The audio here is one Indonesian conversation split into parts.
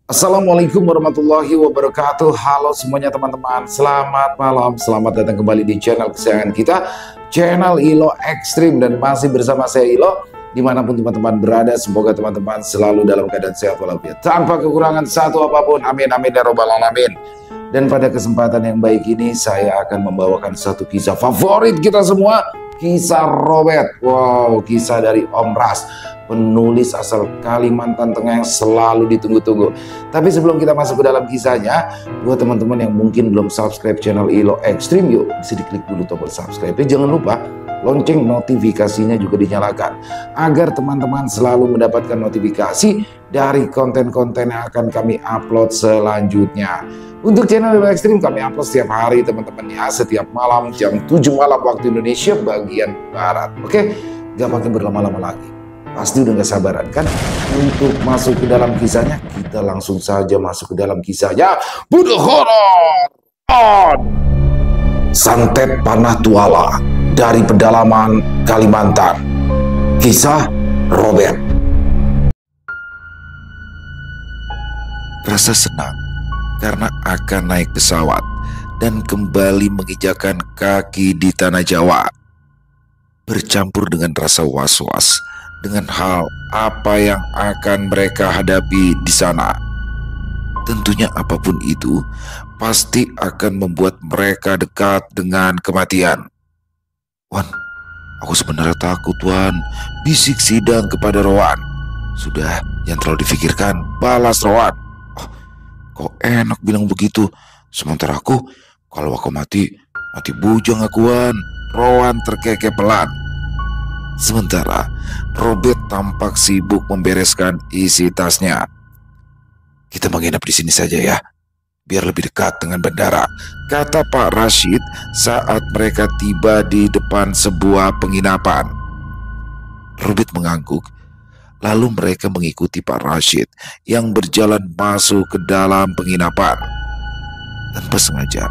Assalamualaikum warahmatullahi wabarakatuh. Halo semuanya teman-teman, selamat malam, selamat datang kembali di channel kesayangan kita, channel Ilo Ekstrim. Dan masih bersama saya Ilo. Dimanapun teman-teman berada, semoga teman-teman selalu dalam keadaan sehat walafiat, tanpa kekurangan satu apapun. Amin amin ya robbal alamin. Dan pada kesempatan yang baik ini saya akan membawakan satu kisah favorit kita semua, kisah Robert. Wow, kisah dari Om Ras, penulis asal Kalimantan Tengah yang selalu ditunggu-tunggu. Tapi sebelum kita masuk ke dalam kisahnya, buat teman-teman yang mungkin belum subscribe channel Ilo Ekstrim, yuk bisa diklik dulu tombol subscribe. Jangan lupa lonceng notifikasinya juga dinyalakan, agar teman-teman selalu mendapatkan notifikasi dari konten-konten yang akan kami upload selanjutnya. Untuk channel Ilo Ekstrim kami upload setiap hari teman-teman ya, setiap malam jam 7 malam waktu Indonesia bagian Barat. Oke, gak pakai berlama-lama lagi. Pasti udah gak sabaran kan untuk masuk ke dalam kisahnya. Kita langsung saja masuk ke dalam kisahnya. Bunuh horor on Santet Panah Tuala dari pedalaman Kalimantan. Kisah Robert. Rasa senang karena akan naik pesawat dan kembali menginjakan kaki di tanah Jawa, bercampur dengan rasa was-was dengan hal apa yang akan mereka hadapi di sana. Tentunya apapun itu pasti akan membuat mereka dekat dengan kematian. "Wan, aku sebenarnya takut, Wan," bisik Sidang kepada Rowan. "Sudah, yang terlalu difikirkan," balas Rowan. "Oh, kok enak bilang begitu, sementara aku, kalau aku mati bujang aku, Wan," Rowan terkekeh pelan. Sementara Robert tampak sibuk membereskan isi tasnya. "Kita menginap di sini saja ya, biar lebih dekat dengan bandara," kata Pak Rashid saat mereka tiba di depan sebuah penginapan. Robert mengangguk, lalu mereka mengikuti Pak Rashid yang berjalan masuk ke dalam penginapan. Tanpa sengaja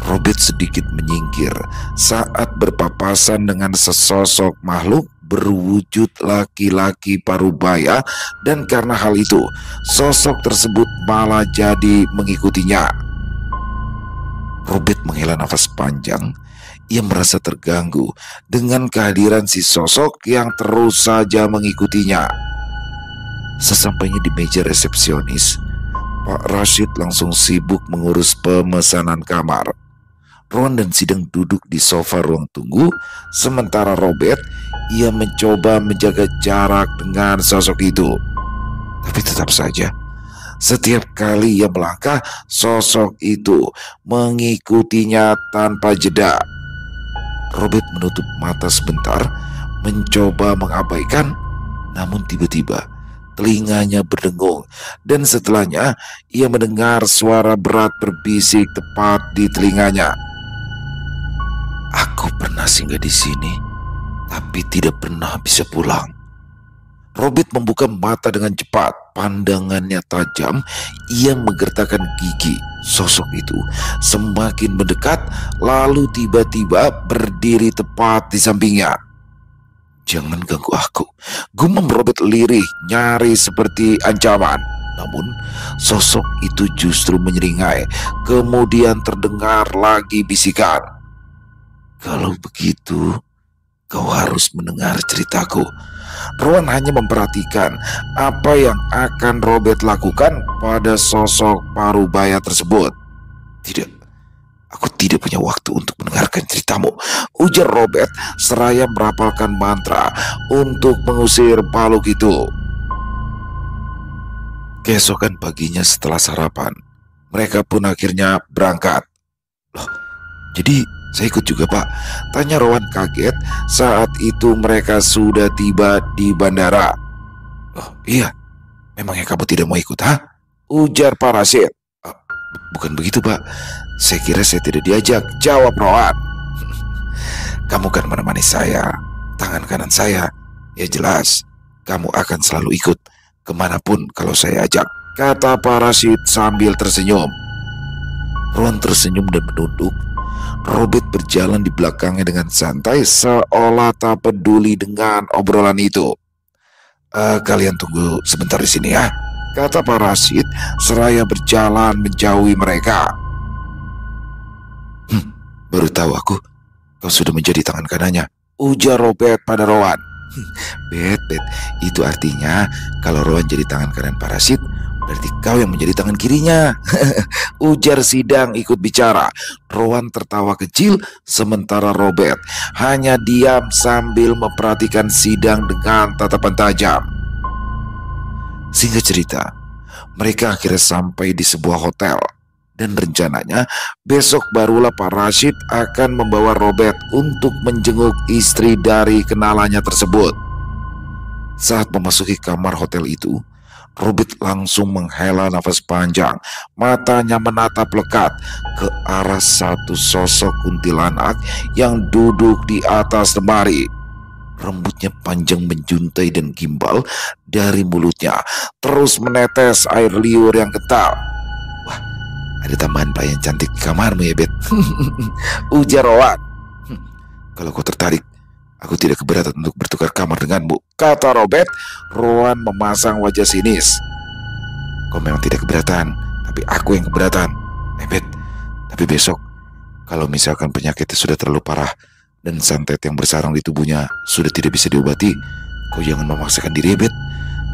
Robert sedikit menyingkir saat berpapasan dengan sesosok makhluk berwujud laki-laki parubaya, dan karena hal itu sosok tersebut malah jadi mengikutinya. Robert menghela nafas panjang. Ia merasa terganggu dengan kehadiran si sosok yang terus saja mengikutinya. Sesampainya di meja resepsionis, Pak Rashid langsung sibuk mengurus pemesanan kamar. Rowan dan Sidang duduk di sofa ruang tunggu, sementara Robert ia mencoba menjaga jarak dengan sosok itu. Tapi tetap saja, setiap kali ia melangkah, sosok itu mengikutinya tanpa jeda. Robert menutup mata sebentar, mencoba mengabaikan, namun tiba-tiba telinganya berdengung, dan setelahnya ia mendengar suara berat berbisik tepat di telinganya. "Aku pernah singgah di sini, tapi tidak pernah bisa pulang." Robert membuka mata dengan cepat, pandangannya tajam, ia menggertakkan gigi. Sosok itu semakin mendekat, lalu tiba-tiba berdiri tepat di sampingnya. "Jangan ganggu aku," gumam Robert lirih, nyaris seperti ancaman. Namun sosok itu justru menyeringai. Kemudian terdengar lagi bisikan, "Kalau begitu, kau harus mendengar ceritaku." Rowan hanya memperhatikan apa yang akan Robert lakukan pada sosok parubaya tersebut. "Tidak, aku tidak punya waktu untuk mendengarkan ceritamu," ujar Robert seraya merapalkan mantra untuk mengusir makhluk itu. Keesokan paginya setelah sarapan, mereka pun akhirnya berangkat. "Loh, jadi saya ikut juga, Pak?" tanya Rowan kaget saat itu mereka sudah tiba di bandara. "Oh iya, memangnya kamu tidak mau ikut, ha?" ujar Pak Rashid. Bukan begitu, Pak. Saya kira saya tidak diajak," jawab Rowan. "Kamu kan menemani saya, tangan kanan saya. Ya jelas, kamu akan selalu ikut kemanapun kalau saya ajak," kata Pak Rashid sambil tersenyum. Rowan tersenyum dan menunduk. Robert berjalan di belakangnya dengan santai, seolah tak peduli dengan obrolan itu. Kalian tunggu sebentar di sini ya. kata parasit seraya berjalan menjauhi mereka. Baru tahu aku, kau sudah menjadi tangan kanannya, ujar Robert pada Rowan. Bet, itu artinya kalau Rowan jadi tangan kanan parasit, berarti kau yang menjadi tangan kirinya. Ujar Sidang ikut bicara. Rowan tertawa kecil sementara Robert hanya diam sambil memperhatikan Sidang dengan tatapan tajam. Singkat cerita, mereka akhirnya sampai di sebuah hotel. Dan rencananya besok barulah parasit akan membawa Robert untuk menjenguk istri dari kenalannya tersebut. Saat memasuki kamar hotel itu, Robert langsung menghela nafas panjang. Matanya menatap lekat ke arah satu sosok kuntilanak yang duduk di atas lemari. Rambutnya panjang menjuntai dan gimbal, dari mulutnya terus menetes air liur yang kental. Wah, ada tambahan pelayan cantik di kamarmu ya, Bet. Ujar Rowan. Kalau kau tertarik, aku tidak keberatan untuk bertukar kamar denganmu, kata Robert. Rowan memasang wajah sinis. Kau memang tidak keberatan, tapi aku yang keberatan. Bet, tapi besok, kalau misalkan penyakitnya sudah terlalu parah dan santet yang bersarang di tubuhnya sudah tidak bisa diobati, kau jangan memaksakan diri, Bet.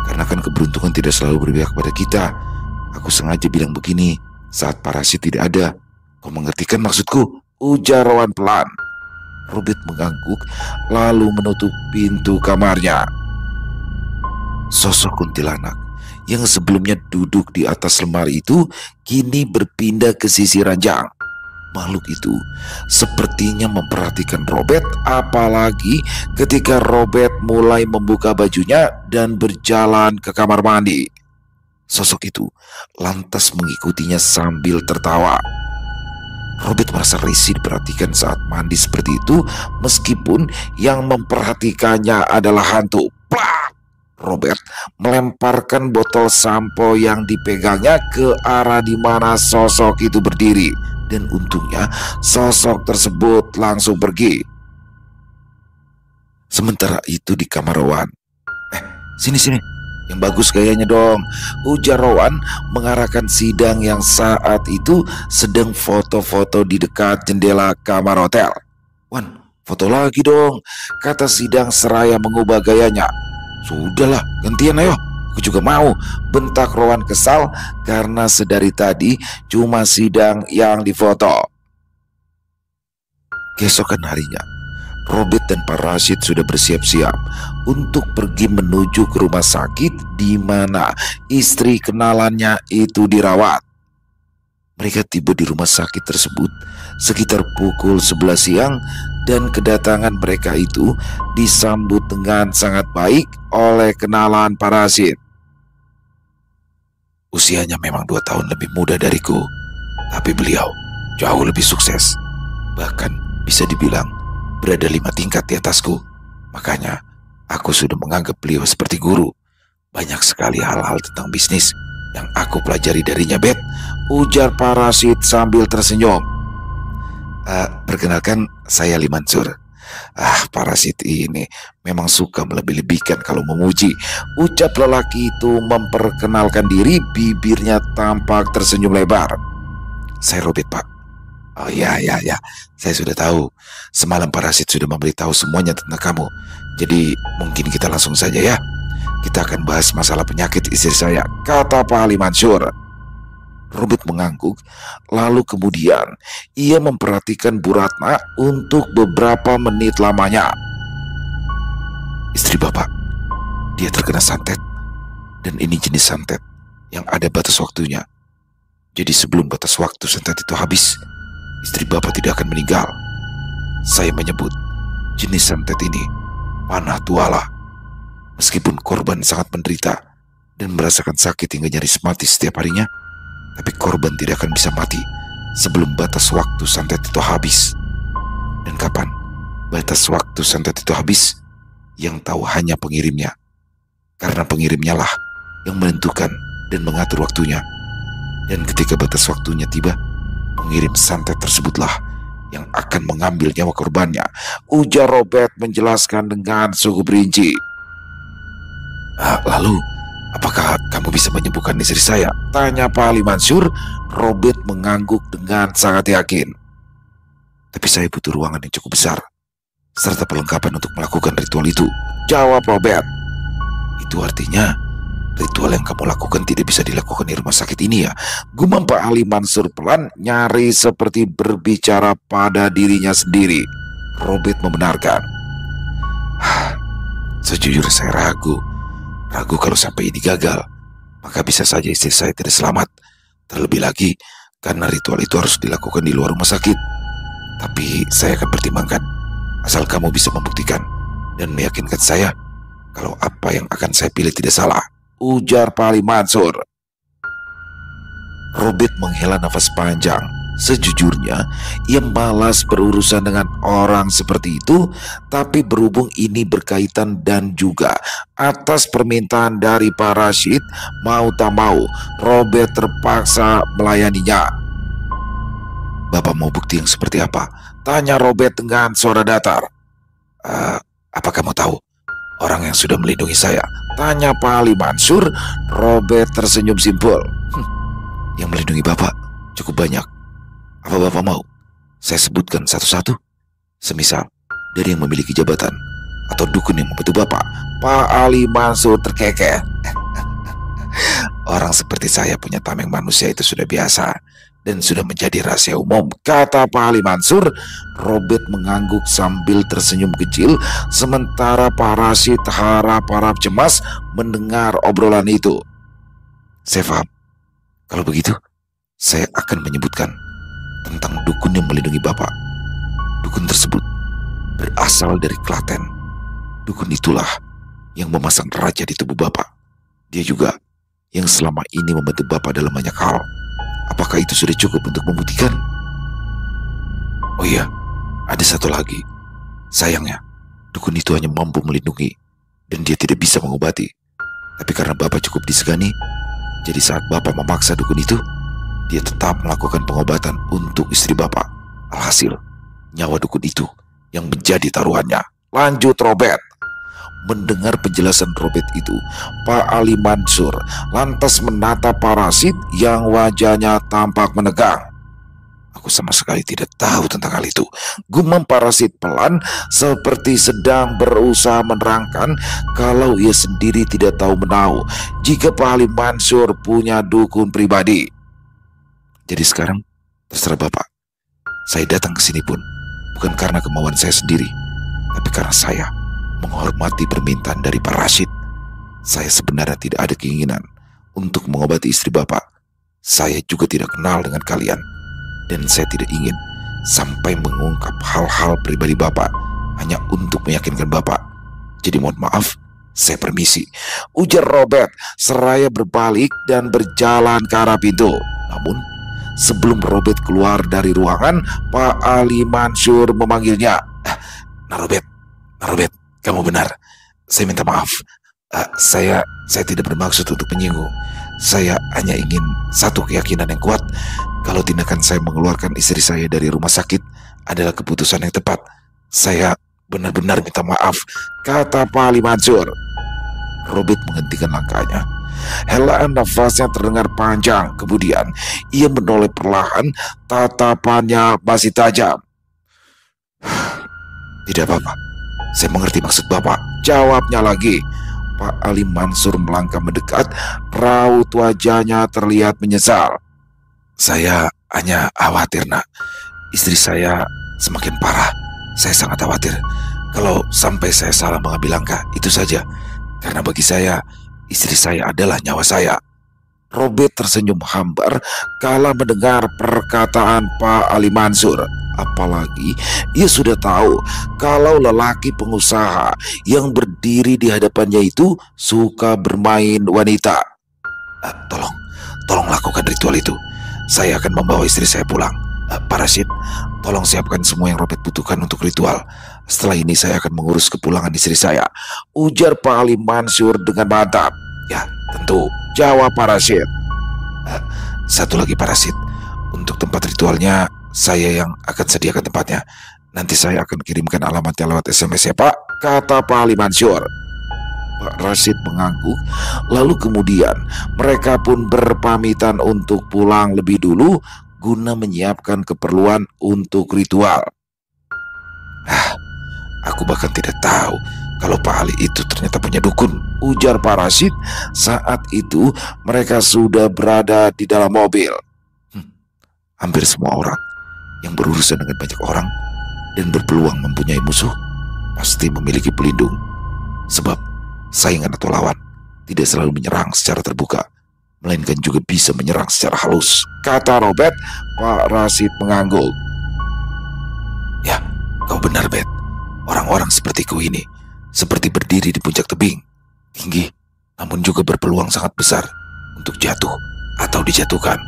Karena kan keberuntungan tidak selalu berpihak pada kita. Aku sengaja bilang begini saat parasit tidak ada. Kau mengerti kan maksudku? Ujar Rowan pelan. Robert mengangguk lalu menutup pintu kamarnya. Sosok kuntilanak yang sebelumnya duduk di atas lemari itu kini berpindah ke sisi ranjang. Makhluk itu sepertinya memperhatikan Robert, apalagi ketika Robert mulai membuka bajunya dan berjalan ke kamar mandi. Sosok itu lantas mengikutinya sambil tertawa. Robert merasa risih diperhatikan saat mandi seperti itu, meskipun yang memperhatikannya adalah hantu. Plak! Robert melemparkan botol sampo yang dipegangnya ke arah di mana sosok itu berdiri, dan untungnya sosok tersebut langsung pergi. Sementara itu di kamar Rowan, sini, yang bagus gayanya dong, ujar Rowan mengarahkan Sidang yang saat itu sedang foto-foto di dekat jendela kamar hotel. Wan, foto lagi dong, kata Sidang seraya mengubah gayanya. Sudahlah, gantian ayo, aku juga mau, bentak Rowan kesal karena sedari tadi cuma Sidang yang difoto. Keesokan harinya, Robert dan parasit sudah bersiap-siap untuk pergi menuju ke rumah sakit di mana istri kenalannya itu dirawat. Mereka tiba di rumah sakit tersebut sekitar pukul 11 siang dan kedatangan mereka itu disambut dengan sangat baik oleh kenalan parasit. Usianya memang 2 tahun lebih muda dariku, tapi beliau jauh lebih sukses. Bahkan bisa dibilang berada 5 tingkat di atasku. Makanya aku sudah menganggap beliau seperti guru. Banyak sekali hal-hal tentang bisnis yang aku pelajari darinya, Bet, ujar parasit sambil tersenyum. Perkenalkan, saya Lee Mansur. Parasit ini memang suka melebih-lebihkan kalau memuji, ucap lelaki itu memperkenalkan diri, bibirnya tampak tersenyum lebar. Saya Robert, Pak. Oh ya, saya sudah tahu. Semalam parasit sudah memberitahu semuanya tentang kamu. Jadi mungkin kita langsung saja ya. Kita akan bahas masalah penyakit istri saya, kata Pak Ali Mansur. Robert mengangguk, lalu kemudian ia memperhatikan Bu Ratna untuk beberapa menit lamanya. Istri Bapak, dia terkena santet. Dan ini jenis santet yang ada batas waktunya. Jadi sebelum batas waktu santet itu habis, istri Bapak tidak akan meninggal. Saya menyebut jenis santet ini panah tuala. Meskipun korban sangat menderita dan merasakan sakit hingga nyaris mati setiap harinya, tapi korban tidak akan bisa mati sebelum batas waktu santet itu habis. Dan kapan batas waktu santet itu habis, yang tahu hanya pengirimnya. Karena pengirimnya lah yang menentukan dan mengatur waktunya. Dan ketika batas waktunya tiba, pengirim santet tersebutlah yang akan mengambil nyawa korbannya, ujar Robert menjelaskan dengan sungguh rinci. Lalu Apakah kamu bisa menyembuhkan istri saya? Tanya Pak Ali Mansur. Robert mengangguk dengan sangat yakin. Tapi saya butuh ruangan yang cukup besar, serta perlengkapan untuk melakukan ritual itu, jawab Robert. Itu artinya ritual yang kamu lakukan tidak bisa dilakukan di rumah sakit ini ya? Gumam Pak Ali Mansur pelan, nyaris seperti berbicara pada dirinya sendiri. Robert membenarkan. Sejujurnya saya ragu kalau sampai ini gagal, maka bisa saja istri saya tidak selamat. Terlebih lagi karena ritual itu harus dilakukan di luar rumah sakit. Tapi saya akan pertimbangkan, asal kamu bisa membuktikan dan meyakinkan saya kalau apa yang akan saya pilih tidak salah, ujar Pak Ali Mansur. Robert menghela nafas panjang. Sejujurnya, ia malas berurusan dengan orang seperti itu, tapi berhubung ini berkaitan dan juga atas permintaan dari Pak Rashid, mau tak mau, Robert terpaksa melayaninya. Bapak mau bukti yang seperti apa? Tanya Robert dengan suara datar. Apa kamu tahu orang yang sudah melindungi saya? Tanya Pak Ali Mansur. Robert tersenyum simpul. Yang melindungi Bapak cukup banyak. Apa Bapak mau saya sebutkan satu-satu? Semisal dari yang memiliki jabatan atau dukun yang membantu Bapak. Pak Ali Mansur terkekeh. Orang seperti saya punya tameng manusia itu sudah biasa dan sudah menjadi rahasia umum, kata Pak Ali Mansur. Robert mengangguk sambil tersenyum kecil, sementara Pak Rashid harap-harap cemas mendengar obrolan itu. Saya paham. Kalau begitu, saya akan menyebutkan tentang dukun yang melindungi Bapak. Dukun tersebut berasal dari Klaten. Dukun itulah yang memasang raja di tubuh Bapak. Dia juga yang selama ini membantu Bapak dalam banyak hal. Apakah itu sudah cukup untuk membuktikan? Oh iya, ada satu lagi. Sayangnya, dukun itu hanya mampu melindungi dan dia tidak bisa mengobati. Tapi karena Bapak cukup disegani, jadi saat Bapak memaksa dukun itu, dia tetap melakukan pengobatan untuk istri Bapak. Alhasil, nyawa dukun itu yang menjadi taruhannya. Lanjut Robert. Mendengar penjelasan Robert itu, Pak Ali Mansur lantas menatap Pak Rashid yang wajahnya tampak menegang. Aku sama sekali tidak tahu tentang hal itu, gumam Pak Rashid pelan, seperti sedang berusaha menerangkan kalau ia sendiri tidak tahu menahu jika Pak Ali Mansur punya dukun pribadi. Jadi sekarang terserah Bapak. Saya datang ke sini pun bukan karena kemauan saya sendiri, tapi karena saya menghormati permintaan dari Pak Rashid. Saya sebenarnya tidak ada keinginan untuk mengobati istri Bapak. Saya juga tidak kenal dengan kalian, dan saya tidak ingin sampai mengungkap hal-hal pribadi Bapak hanya untuk meyakinkan Bapak. Jadi mohon maaf, saya permisi, ujar Robert seraya berbalik dan berjalan ke arah pintu. Namun sebelum Robert keluar dari ruangan, Pak Ali Mansur memanggilnya. Robert, kamu benar. Saya minta maaf. Saya tidak bermaksud untuk menyinggung. Saya hanya ingin satu keyakinan yang kuat kalau tindakan saya mengeluarkan istri saya dari rumah sakit adalah keputusan yang tepat. Saya benar-benar minta maaf, kata Pak Ali Mansur. Robert menghentikan langkahnya. Helaan nafasnya terdengar panjang. Kemudian ia menoleh perlahan, tatapannya masih tajam. Tidak apa-apa, saya mengerti maksud Bapak, jawabnya lagi. Pak Ali Mansur melangkah mendekat, raut wajahnya terlihat menyesal. Saya hanya khawatir, Nak. Istri saya semakin parah. Saya sangat khawatir kalau sampai saya salah mengambil langkah. Itu saja, karena bagi saya istri saya adalah nyawa saya. Robert tersenyum hambar kala mendengar perkataan Pak Ali Mansur. Apalagi ia sudah tahu kalau lelaki pengusaha yang berdiri di hadapannya itu suka bermain wanita. Tolong lakukan ritual itu. Saya akan membawa istri saya pulang. Pak Rashid, tolong siapkan semua yang Robert butuhkan untuk ritual. Setelah ini saya akan mengurus kepulangan istri saya, ujar Pak Ali Mansur dengan mantap. Ya, tentu, jawab Pak Rashid. Satu lagi Pak Rashid, untuk tempat ritualnya saya yang akan sediakan tempatnya. Nanti saya akan kirimkan alamatnya lewat SMS ya Pak, kata Pak Ali Mansur. Pak Rashid mengangguk. Lalu kemudian mereka pun berpamitan untuk pulang lebih dulu guna menyiapkan keperluan untuk ritual. Aku bahkan tidak tahu kalau Pak Ali itu ternyata punya dukun, ujar Pak Rashid saat itu mereka sudah berada di dalam mobil. Hampir semua orang yang berurusan dengan banyak orang dan berpeluang mempunyai musuh pasti memiliki pelindung. Sebab saingan atau lawan tidak selalu menyerang secara terbuka, melainkan juga bisa menyerang secara halus, kata Robert. Pak Rashid mengangguk. Ya, kau benar, Bet. Orang-orang sepertiku ini seperti berdiri di puncak tebing, tinggi, namun juga berpeluang sangat besar untuk jatuh atau dijatuhkan.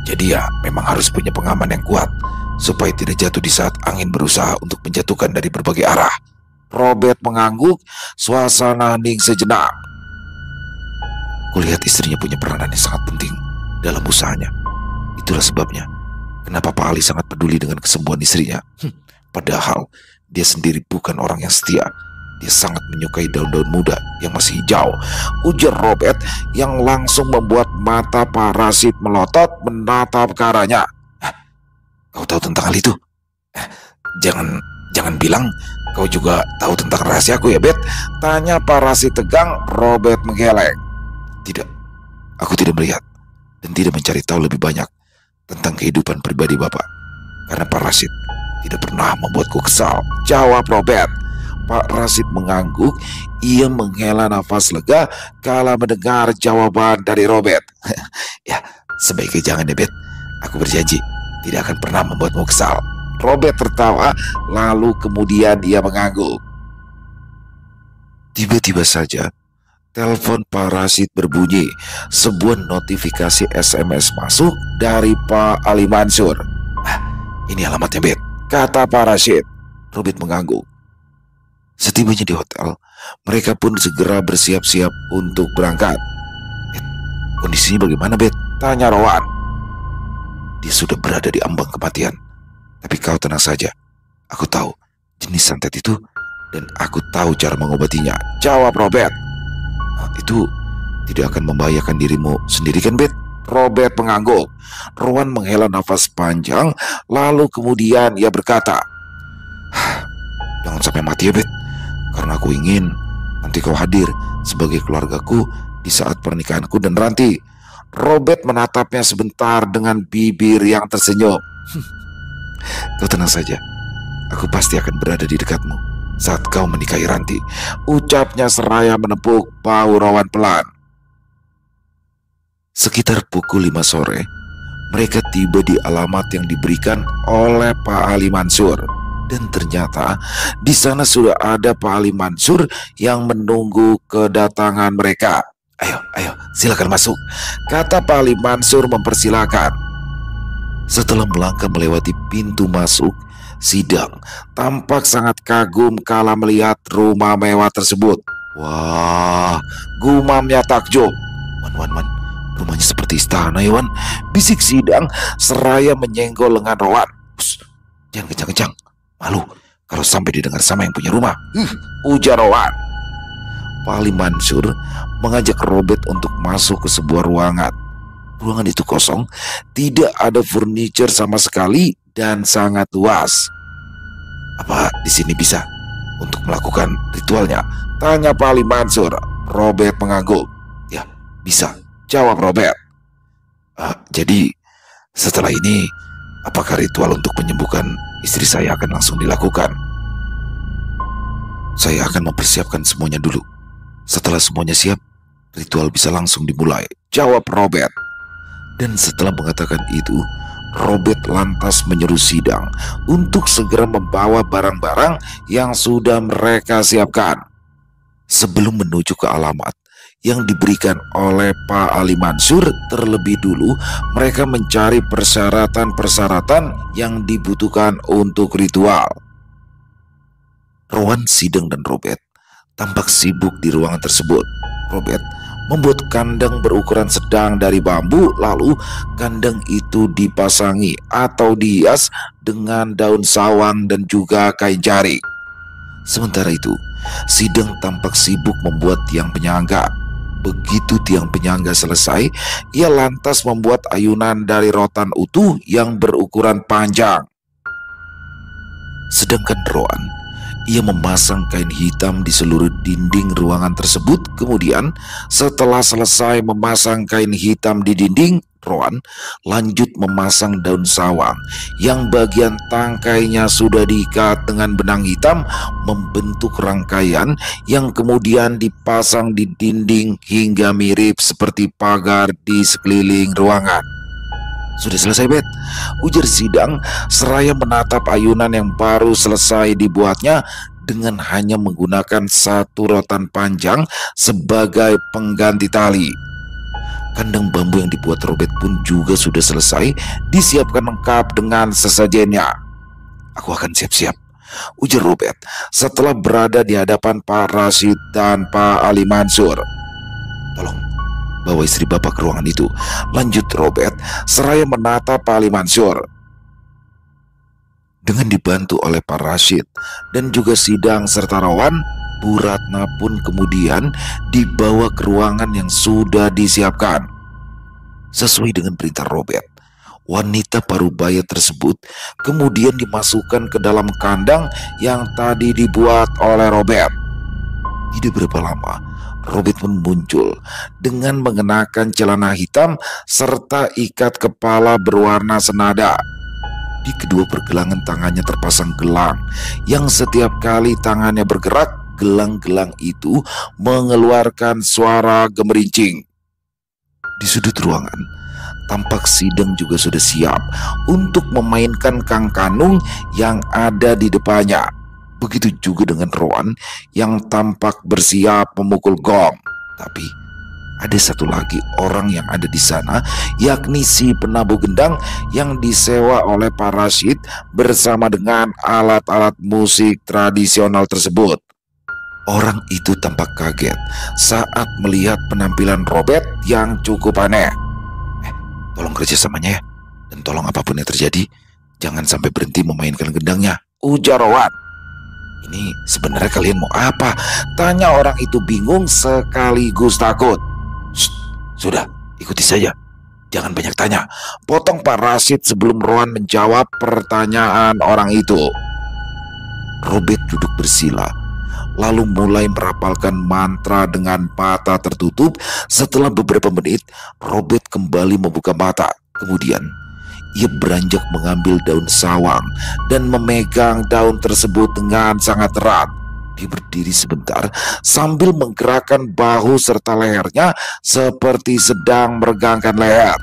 Jadi ya memang harus punya pengaman yang kuat supaya tidak jatuh di saat angin berusaha untuk menjatuhkan dari berbagai arah. Robert mengangguk, suasana hening sejenak. Kulihat istrinya punya peranan yang sangat penting dalam usahanya. Itulah sebabnya kenapa Pak Ali sangat peduli dengan kesembuhan istrinya. Padahal dia sendiri bukan orang yang setia. Dia sangat menyukai daun-daun muda yang masih hijau, ujar Robert yang langsung membuat mata Pak Rashid melotot menatap ke arahnya. Kau tahu tentang hal itu? Jangan bilang kau juga tahu tentang rahasiaku ya, Bet? Tanya Pak Rashid tegang. Robert menggeleng. Tidak, aku tidak melihat dan tidak mencari tahu lebih banyak tentang kehidupan pribadi Bapak. Karena Pak Rashid tidak pernah membuatku kesal, jawab Robert. Pak Rashid mengangguk. Ia menghela nafas lega kala mendengar jawaban dari Robert. Ya, sebaiknya jangan ya, Bet. Aku berjanji tidak akan pernah membuatmu kesal. Robert tertawa, lalu kemudian dia mengangguk. Tiba-tiba saja telepon Pak Rashid berbunyi. Sebuah notifikasi SMS masuk dari Pak Ali Mansur. Ini alamatnya, Bet, kata Pak Rashid. Robert mengangguk. Setibanya di hotel, mereka pun segera bersiap-siap untuk berangkat. Bet, kondisinya bagaimana, Bet? Tanya Rowan. Dia sudah berada di ambang kematian. Tapi kau tenang saja. Aku tahu jenis santet itu dan aku tahu cara mengobatinya, jawab Robert. Itu tidak akan membahayakan dirimu sendiri kan, Bet? Robert mengangguk. Rowan menghela nafas panjang, lalu kemudian ia berkata, jangan sampai mati ya, Bet. Karena aku ingin nanti kau hadir sebagai keluargaku di saat pernikahanku dan Ranti. Robert menatapnya sebentar dengan bibir yang tersenyum. Kau tenang saja, aku pasti akan berada di dekatmu saat kau menikahi Ranti, ucapnya seraya menepuk bahu Rowan pelan. Sekitar pukul 5 sore, mereka tiba di alamat yang diberikan oleh Pak Ali Mansur. Dan ternyata di sana sudah ada Pak Ali Mansur yang menunggu kedatangan mereka. Ayo, silakan masuk, kata Pak Ali Mansur mempersilakan. Setelah melangkah melewati pintu masuk, Sidang tampak sangat kagum kala melihat rumah mewah tersebut. Wah, gumamnya takjub. Wan, rumahnya seperti istana ya, Wan, bisik Sidang seraya menyenggol lengan Rowan. Jangan kencang-kencang, malu kalau sampai didengar sama yang punya rumah, ujar Rowan. Pak Ali Mansur mengajak Robert untuk masuk ke sebuah ruangan. Ruangan itu kosong, tidak ada furniture sama sekali dan sangat luas. Apa di sini bisa untuk melakukan ritualnya? Tanya Pak Ali Mansur. Robert mengangguk. Ya, bisa, jawab Robert. Jadi setelah ini apakah ritual untuk menyembuhkan istri saya akan langsung dilakukan? Saya akan mempersiapkan semuanya dulu. Setelah semuanya siap, ritual bisa langsung dimulai, jawab Robert. Dan setelah mengatakan itu, Robert lantas menyeru Sidang untuk segera membawa barang-barang yang sudah mereka siapkan. Sebelum menuju ke alamat yang diberikan oleh Pak Ali Mansur, terlebih dulu mereka mencari persyaratan-persyaratan yang dibutuhkan untuk ritual. Rowan, Sidang, dan Robert tampak sibuk di ruangan tersebut. Robert membuat kandang berukuran sedang dari bambu, lalu kandang itu dipasangi atau dihias dengan daun sawan dan juga kain jarik. Sementara itu, Sidang tampak sibuk membuat tiang penyangga. Begitu tiang penyangga selesai, ia lantas membuat ayunan dari rotan utuh yang berukuran panjang. Sedangkan Roan, ia memasang kain hitam di seluruh dinding ruangan tersebut. Kemudian setelah selesai memasang kain hitam di dinding, Roan lanjut memasang daun sawang yang bagian tangkainya sudah diikat dengan benang hitam membentuk rangkaian yang kemudian dipasang di dinding hingga mirip seperti pagar di sekeliling ruangan. "Sudah selesai, Bet," ujar Sidang seraya menatap ayunan yang baru selesai dibuatnya dengan hanya menggunakan satu rotan panjang sebagai pengganti tali. Kandang bambu yang dibuat Robert pun juga sudah selesai disiapkan lengkap dengan sesajennya. "Aku akan siap-siap," ujar Robert setelah berada di hadapan Pak Rashid dan Pak Ali Mansur. "Tolong bawa istri Bapak ke ruangan itu," lanjut Robert seraya menatap Pak Ali Mansur. Dengan dibantu oleh Pak Rashid dan juga Sidang serta Roan, Bu Ratna pun kemudian dibawa ke ruangan yang sudah disiapkan. Sesuai dengan perintah Robert, wanita parubaya tersebut kemudian dimasukkan ke dalam kandang yang tadi dibuat oleh Robert. Tidak berapa lama, Robert pun muncul dengan mengenakan celana hitam serta ikat kepala berwarna senada. Di kedua pergelangan tangannya terpasang gelang yang setiap kali tangannya bergerak, gelang-gelang itu mengeluarkan suara gemerincing. Di sudut ruangan, tampak Sidang juga sudah siap untuk memainkan Kang Kanung yang ada di depannya. Begitu juga dengan Roan yang tampak bersiap memukul gong. Tapi ada satu lagi orang yang ada di sana, yakni si penabuh gendang yang disewa oleh Pak Rashid bersama dengan alat-alat musik tradisional tersebut. Orang itu tampak kaget saat melihat penampilan Robert yang cukup aneh. "Tolong kerjasamanya ya, dan tolong apapun yang terjadi, jangan sampai berhenti memainkan gendangnya," ujar Rowan. "Ini sebenarnya kalian mau apa?" tanya orang itu bingung sekaligus takut. "Shh, sudah, ikuti saja. Jangan banyak tanya," potong Pak Rashid sebelum Rowan menjawab pertanyaan orang itu. Robert duduk bersila, lalu mulai merapalkan mantra dengan mata tertutup. Setelah beberapa menit, Robert kembali membuka mata. Kemudian ia beranjak mengambil daun sawang dan memegang daun tersebut dengan sangat erat. Dia berdiri sebentar sambil menggerakkan bahu serta lehernya seperti sedang meregangkan leher.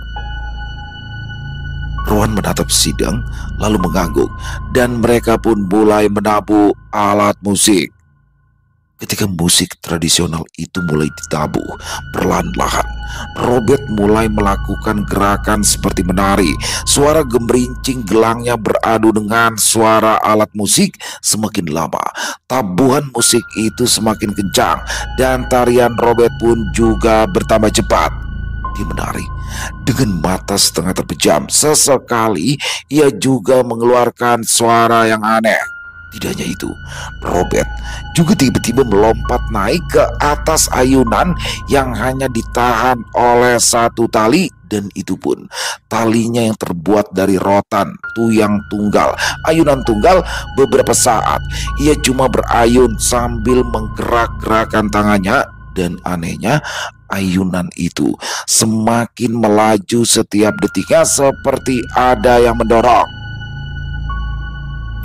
Rowan menatap Sidang lalu mengangguk, dan mereka pun mulai menabuh alat musik. Ketika musik tradisional itu mulai ditabuh, perlahan-lahan Robert mulai melakukan gerakan seperti menari. Suara gemerincing gelangnya beradu dengan suara alat musik. Semakin lama, tabuhan musik itu semakin kencang, dan tarian Robert pun juga bertambah cepat. Dia menari dengan mata setengah terpejam. Sesekali ia juga mengeluarkan suara yang aneh. Tidak hanya itu, Robert juga tiba-tiba melompat naik ke atas ayunan yang hanya ditahan oleh satu tali, dan itu pun talinya yang terbuat dari rotan tuyang tunggal. Ayunan tunggal. Beberapa saat ia cuma berayun sambil menggerak-gerakkan tangannya, dan anehnya ayunan itu semakin melaju setiap detiknya seperti ada yang mendorong.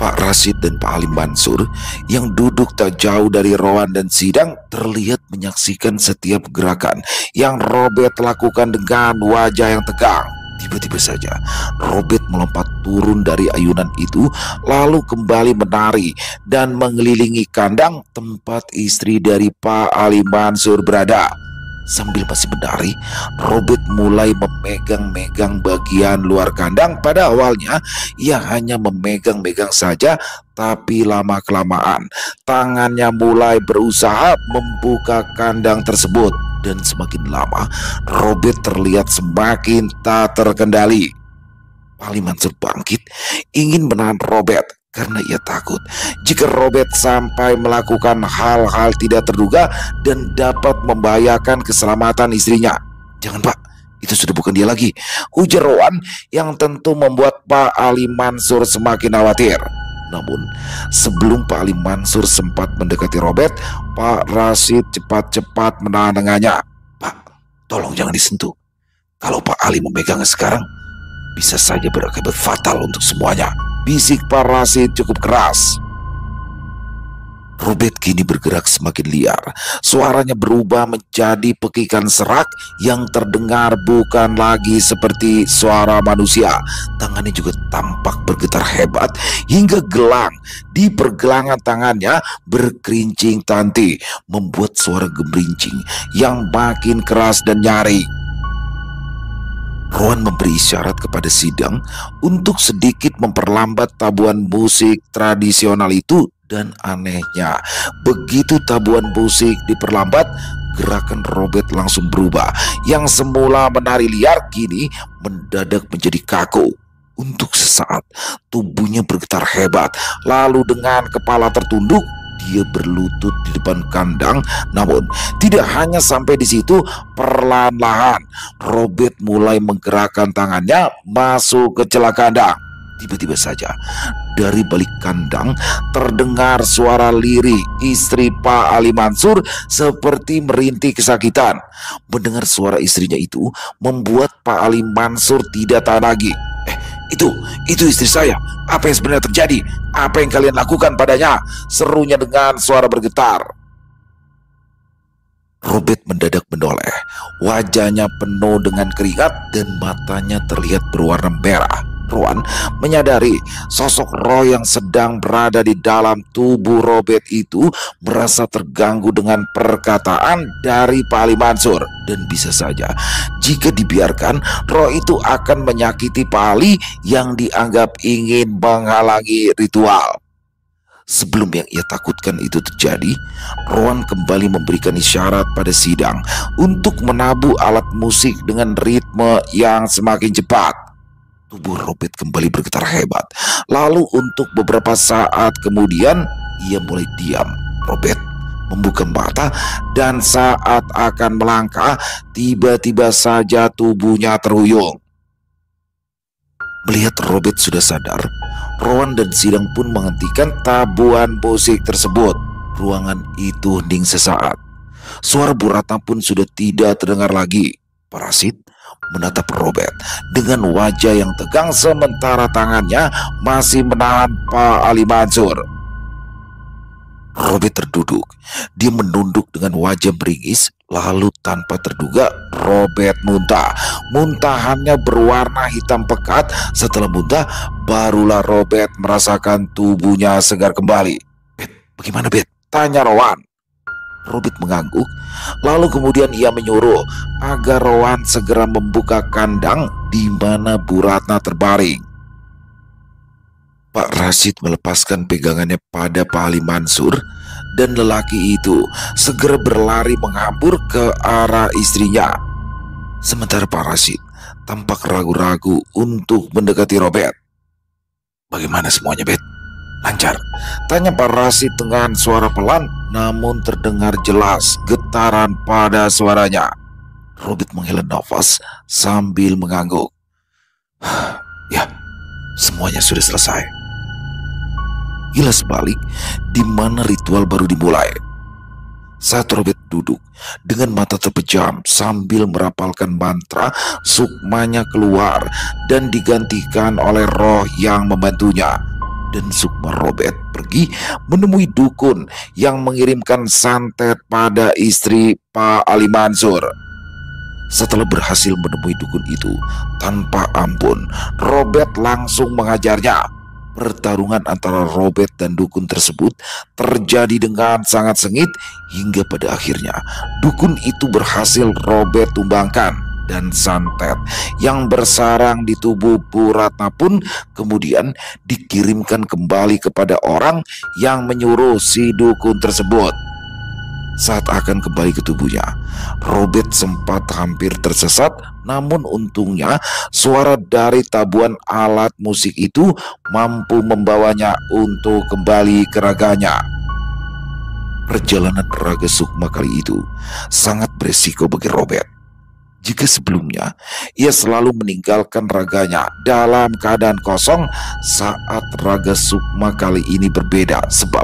Pak Rashid dan Pak Ali Mansur yang duduk tak jauh dari Rowan dan Sidang terlihat menyaksikan setiap gerakan yang Robert lakukan dengan wajah yang tegang. Tiba-tiba saja Robert melompat turun dari ayunan itu, lalu kembali menari dan mengelilingi kandang tempat istri dari Pak Ali Mansur berada. Sambil masih menari, Robert mulai memegang-megang bagian luar kandang. Pada awalnya ia hanya memegang-megang saja, tapi lama-kelamaan tangannya mulai berusaha membuka kandang tersebut. Dan semakin lama Robert terlihat semakin tak terkendali. Pak Ali Mansur bangkit ingin menahan Robert, karena ia takut jika Robert sampai melakukan hal-hal tidak terduga dan dapat membahayakan keselamatan istrinya. "Jangan, Pak, itu sudah bukan dia lagi," ujar Rowan yang tentu membuat Pak Ali Mansur semakin khawatir. Namun, sebelum Pak Ali Mansur sempat mendekati Robert, Pak Rashid cepat-cepat menahan tangannya. "Pak, tolong jangan disentuh. Kalau Pak Ali memegangnya sekarang, bisa saja berakibat fatal untuk semuanya," bisik Pak Rashid cukup keras. Robert kini bergerak semakin liar. Suaranya berubah menjadi pekikan serak yang terdengar bukan lagi seperti suara manusia. Tangannya juga tampak bergetar hebat hingga gelang di pergelangan tangannya berkerincing tanti, membuat suara gemerincing yang makin keras dan nyaring. Rowan memberi isyarat kepada Sidang untuk sedikit memperlambat tabuhan musik tradisional itu. Dan anehnya, begitu tabuhan musik diperlambat, gerakan Robert langsung berubah. Yang semula menari liar kini mendadak menjadi kaku. Untuk sesaat, tubuhnya bergetar hebat. Lalu dengan kepala tertunduk, dia berlutut di depan kandang. Namun tidak hanya sampai di situ, perlahan-lahan Robert mulai menggerakkan tangannya masuk ke celah kandang. Tiba-tiba saja dari balik kandang terdengar suara lirih istri Pak Ali Mansur seperti merintih kesakitan. Mendengar suara istrinya itu membuat Pak Ali Mansur tidak tahan lagi. Itu istri saya. Apa yang sebenarnya terjadi? Apa yang kalian lakukan padanya?" serunya dengan suara bergetar. Robert mendadak menoleh. Wajahnya penuh dengan keringat dan matanya terlihat berwarna merah. Rowan menyadari sosok roh yang sedang berada di dalam tubuh Robert itu merasa terganggu dengan perkataan dari Pak Ali Mansur. Dan bisa saja jika dibiarkan, roh itu akan menyakiti Pak Ali yang dianggap ingin menghalangi ritual. Sebelum yang ia takutkan itu terjadi, Rowan kembali memberikan isyarat pada Sidang untuk menabuh alat musik dengan ritme yang semakin cepat. Tubuh Robert kembali bergetar hebat. Lalu untuk beberapa saat kemudian, ia mulai diam. Robert membuka mata dan saat akan melangkah, tiba-tiba saja tubuhnya terhuyung. Melihat Robert sudah sadar, Rowan dan Sidang pun menghentikan tabuhan musik tersebut. Ruangan itu hening sesaat. Suara Bu Ratna pun sudah tidak terdengar lagi. Parasit menatap Robert dengan wajah yang tegang sementara tangannya masih menahan Pak Ali Mansur. Robert terduduk. Dia menunduk dengan wajah meringis. Lalu tanpa terduga Robert muntah. Muntahannya berwarna hitam pekat. Setelah muntah, barulah Robert merasakan tubuhnya segar kembali. "Bet, bagaimana Bet?" tanya Rowan. Robert mengangguk. Lalu kemudian ia menyuruh agar Rowan segera membuka kandang di mana Bu Ratna terbaring. Pak Rashid melepaskan pegangannya pada Pak Ali Mansur dan lelaki itu segera berlari menghambur ke arah istrinya. Sementara Pak Rashid tampak ragu-ragu untuk mendekati Robert. "Bagaimana semuanya, Bet? Lancar?" tanya Pak Rashid dengan suara pelan, namun terdengar jelas getaran pada suaranya. Robert menghela nafas sambil mengangguk. "Ya, semuanya sudah selesai." Kilas balik di mana ritual baru dimulai. Saat Robert duduk dengan mata terpejam sambil merapalkan mantra, sukmanya keluar dan digantikan oleh roh yang membantunya. Dan sukma Robert pergi menemui dukun yang mengirimkan santet pada istri Pak Ali Mansur. Setelah berhasil menemui dukun itu, tanpa ampun Robert langsung mengajarnya. Pertarungan antara Robert dan dukun tersebut terjadi dengan sangat sengit hingga pada akhirnya dukun itu berhasil Robert tumbangkan, dan santet yang bersarang di tubuh Bu Ratna pun kemudian dikirimkan kembali kepada orang yang menyuruh si dukun tersebut. Saat akan kembali ke tubuhnya, Robert sempat hampir tersesat, namun untungnya suara dari tabuhan alat musik itu mampu membawanya untuk kembali ke raganya. Perjalanan raga Sukma kali itu sangat beresiko bagi Robert. Jika sebelumnya ia selalu meninggalkan raganya dalam keadaan kosong, saat raga Sukma kali ini berbeda sebab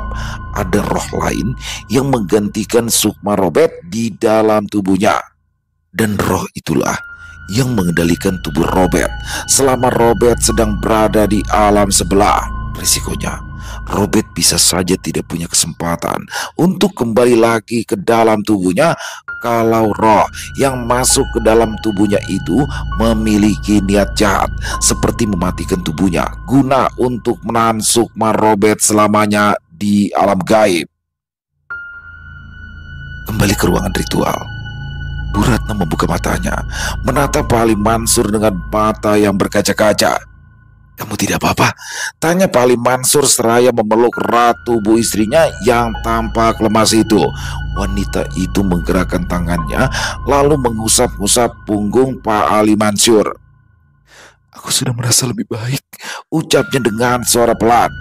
ada roh lain yang menggantikan Sukma Robert di dalam tubuhnya. Dan roh itulah yang mengendalikan tubuh Robert selama Robert sedang berada di alam sebelah. Risikonya Robert bisa saja tidak punya kesempatan untuk kembali lagi ke dalam tubuhnya kalau roh yang masuk ke dalam tubuhnya itu memiliki niat jahat, seperti mematikan tubuhnya guna untuk menahan Sukma Robert selamanya di alam gaib. Kembali ke ruangan ritual, Bu Ratna membuka matanya, menatap Pak Ali Mansur dengan mata yang berkaca-kaca. "Kamu tidak apa-apa?" tanya Pak Ali Mansur seraya memeluk ratu bu istrinya yang tampak lemas itu. Wanita itu menggerakkan tangannya lalu mengusap-usap punggung Pak Ali Mansur. "Aku sudah merasa lebih baik," ucapnya dengan suara pelan.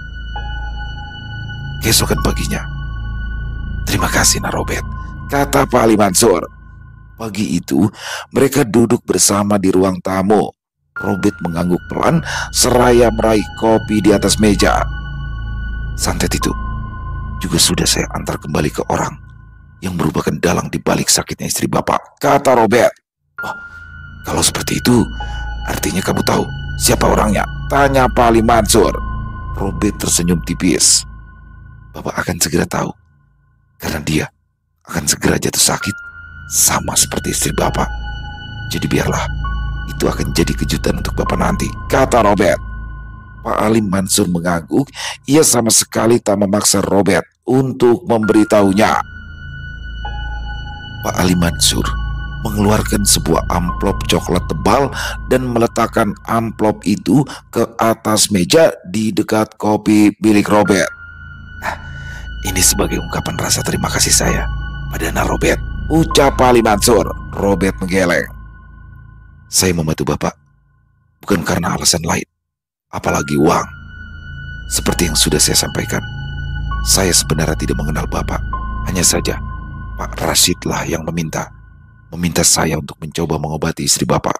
Keesokan paginya, "Terima kasih, Nak Robert," kata Pak Ali Mansur. Pagi itu mereka duduk bersama di ruang tamu. Robert mengangguk pelan seraya meraih kopi di atas meja. "Santet itu juga sudah saya antar kembali ke orang yang merupakan dalang di balik sakitnya istri Bapak," kata Robert. "Oh, kalau seperti itu artinya kamu tahu siapa orangnya?" tanya Pak Ali Mansur. Robert tersenyum tipis. "Bapak akan segera tahu, karena dia akan segera jatuh sakit sama seperti istri Bapak. Jadi biarlah itu akan jadi kejutan untuk Bapak nanti," kata Robert. Pak Ali Mansur mengangguk. Ia sama sekali tak memaksa Robert untuk memberitahunya. Pak Ali Mansur mengeluarkan sebuah amplop coklat tebal dan meletakkan amplop itu ke atas meja di dekat kopi milik Robert. "Ini sebagai ungkapan rasa terima kasih saya pada Nak Robert," ucap Pak Ali Mansur. Robert menggeleng. "Saya membantu Bapak bukan karena alasan lain, apalagi uang. Seperti yang sudah saya sampaikan, saya sebenarnya tidak mengenal Bapak. Hanya saja Pak Rashidlah yang meminta saya untuk mencoba mengobati istri Bapak.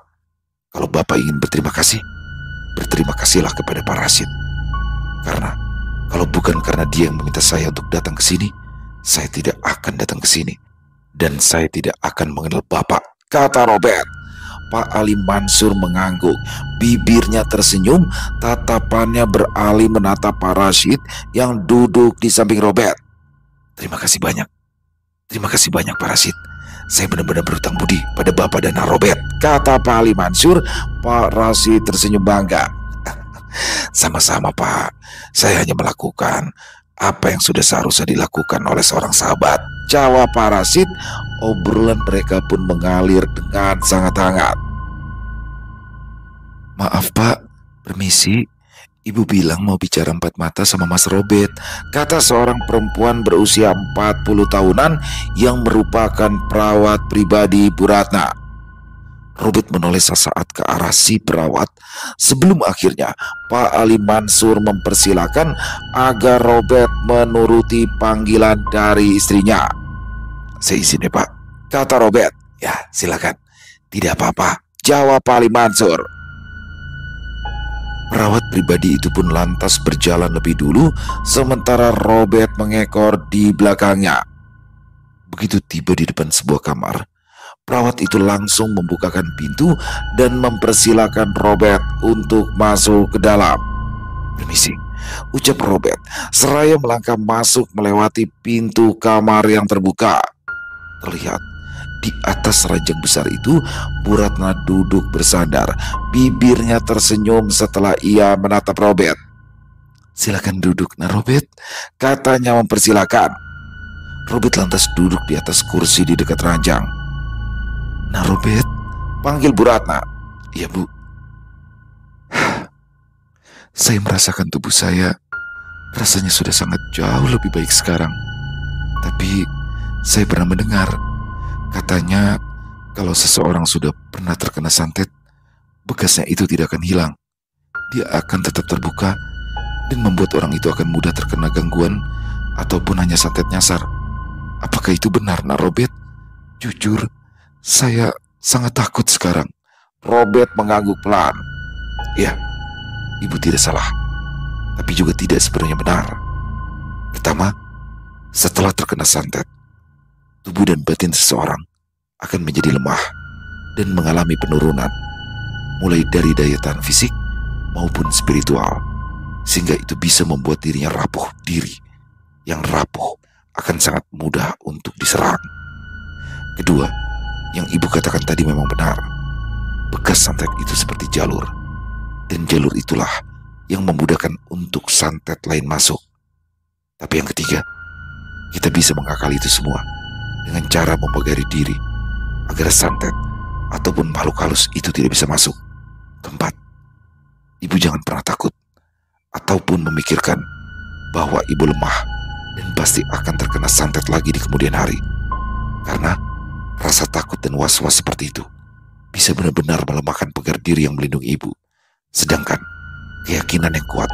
Kalau Bapak ingin berterima kasih, berterima kasihlah kepada Pak Rashid. Karena kalau bukan karena dia yang meminta saya untuk datang ke sini, saya tidak akan datang ke sini. Dan saya tidak akan mengenal Bapak," kata Robert. Pak Ali Mansur mengangguk, bibirnya tersenyum, tatapannya beralih menatap Pak Rashid yang duduk di samping Robert. Terima kasih banyak Pak Rashid. Saya benar-benar berhutang budi pada Bapak dan Nak Robert," kata Pak Ali Mansur. Pak Rashid tersenyum bangga. "Sama-sama Pak, saya hanya melakukan apa yang sudah seharusnya dilakukan oleh seorang sahabat," jawab Pak Rashid. Obrolan mereka pun mengalir dengan sangat hangat. "Maaf Pak, permisi. Ibu bilang mau bicara empat mata sama Mas Robert," kata seorang perempuan berusia 40 tahunan yang merupakan perawat pribadi Bu Ratna. Robert menoleh sesaat ke arah si perawat sebelum akhirnya Pak Ali Mansur mempersilahkan agar Robert menuruti panggilan dari istrinya. "Saya izin ya Pak," kata Robert. "Ya silakan." "Tidak apa-apa," jawab Pak Ali Mansur. Perawat pribadi itu pun lantas berjalan lebih dulu sementara Robert mengekor di belakangnya. Begitu tiba di depan sebuah kamar, perawat itu langsung membukakan pintu dan mempersilahkan Robert untuk masuk ke dalam. "Permisi," ucap Robert seraya melangkah masuk melewati pintu kamar yang terbuka. Terlihat di atas ranjang besar itu Bu Ratna duduk bersandar, bibirnya tersenyum setelah ia menatap Robert. "Silakan duduk, Nak Robert," katanya mempersilakan. Robert lantas duduk di atas kursi di dekat ranjang. "Nak Robert," panggil Bu Ratna. "Iya Bu." "Saya merasakan tubuh saya rasanya sudah sangat jauh lebih baik sekarang. Tapi Saya pernah mendengar, katanya kalau seseorang sudah pernah terkena santet, bekasnya itu tidak akan hilang. Dia akan tetap terbuka dan membuat orang itu akan mudah terkena gangguan ataupun hanya santet nyasar. Apakah itu benar, Nak Robert? Jujur, saya sangat takut sekarang. Robert mengangguk pelan. Ya, ibu tidak salah, tapi juga tidak sepenuhnya benar. Pertama, setelah terkena santet, tubuh dan batin seseorang akan menjadi lemah dan mengalami penurunan, mulai dari daya tahan fisik maupun spiritual, sehingga itu bisa membuat dirinya rapuh diri. Yang rapuh akan sangat mudah untuk diserang. Kedua, yang ibu katakan tadi memang benar. Bekas santet itu seperti jalur, dan jalur itulah yang memudahkan untuk santet lain masuk. Tapi yang ketiga, kita bisa mengakali itu semua dengan cara membagari diri agar santet ataupun makhluk halus itu tidak bisa masuk. Keempat, ibu jangan pernah takut ataupun memikirkan bahwa ibu lemah dan pasti akan terkena santet lagi di kemudian hari. Karena rasa takut dan was-was seperti itu bisa benar-benar melemahkan pagar diri yang melindungi ibu. Sedangkan keyakinan yang kuat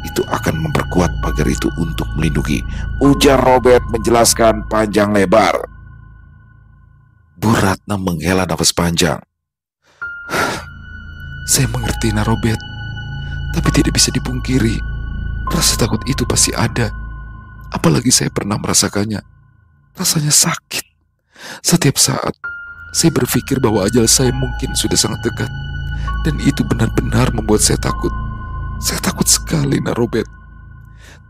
itu akan memperkuat pagar itu untuk melindungi. Ujar Robert menjelaskan panjang lebar. Bu Ratna menghela nafas panjang. Saya mengerti, Nak Robert, tapi tidak bisa dipungkiri, rasa takut itu pasti ada. Apalagi saya pernah merasakannya. Rasanya sakit. Setiap saat saya berpikir bahwa ajal saya mungkin sudah sangat dekat. Dan itu benar-benar membuat saya takut. Saya takut sekali, Nak Robert.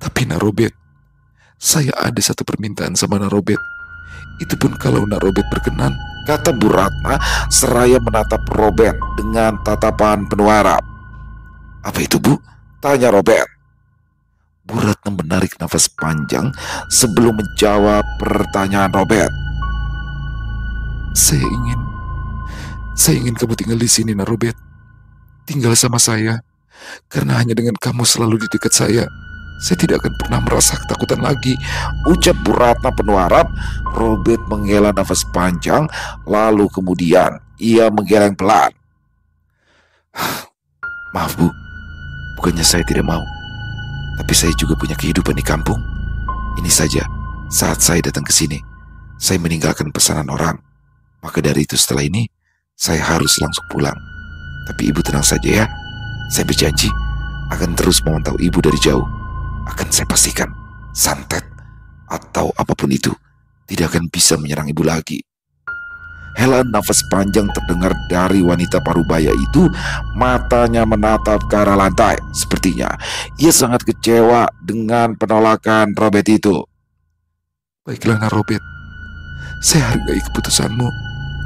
Tapi Nak Robert, saya ada satu permintaan sama Nak Robert. Itu pun kalau Nak Robert berkenan, kata Bu Ratna seraya menatap Robert dengan tatapan penuh harap. Apa itu, Bu? Tanya Robert. Bu Ratna menarik nafas panjang sebelum menjawab pertanyaan Robert. Saya ingin kamu tinggal di sini, Nak Robert. Tinggal sama saya, karena hanya dengan kamu selalu di dekat saya tidak akan pernah merasa ketakutan lagi. Ucap Bu Ratna penuh harap. Robert menghela nafas panjang, lalu kemudian ia menggeleng pelan. Maaf, Bu, bukannya saya tidak mau, tapi saya juga punya kehidupan di kampung. Ini saja, saat saya datang ke sini, saya meninggalkan pesanan orang. Maka dari itu setelah ini, saya harus langsung pulang. Tapi ibu tenang saja ya. Saya berjanji akan terus memantau ibu dari jauh. Akan saya pastikan santet atau apapun itu tidak akan bisa menyerang ibu lagi. Helaan nafas panjang terdengar dari wanita parubaya itu. Matanya menatap ke arah lantai. Sepertinya ia sangat kecewa dengan penolakan Robert itu. Baiklah, Nak Robert, saya hargai keputusanmu.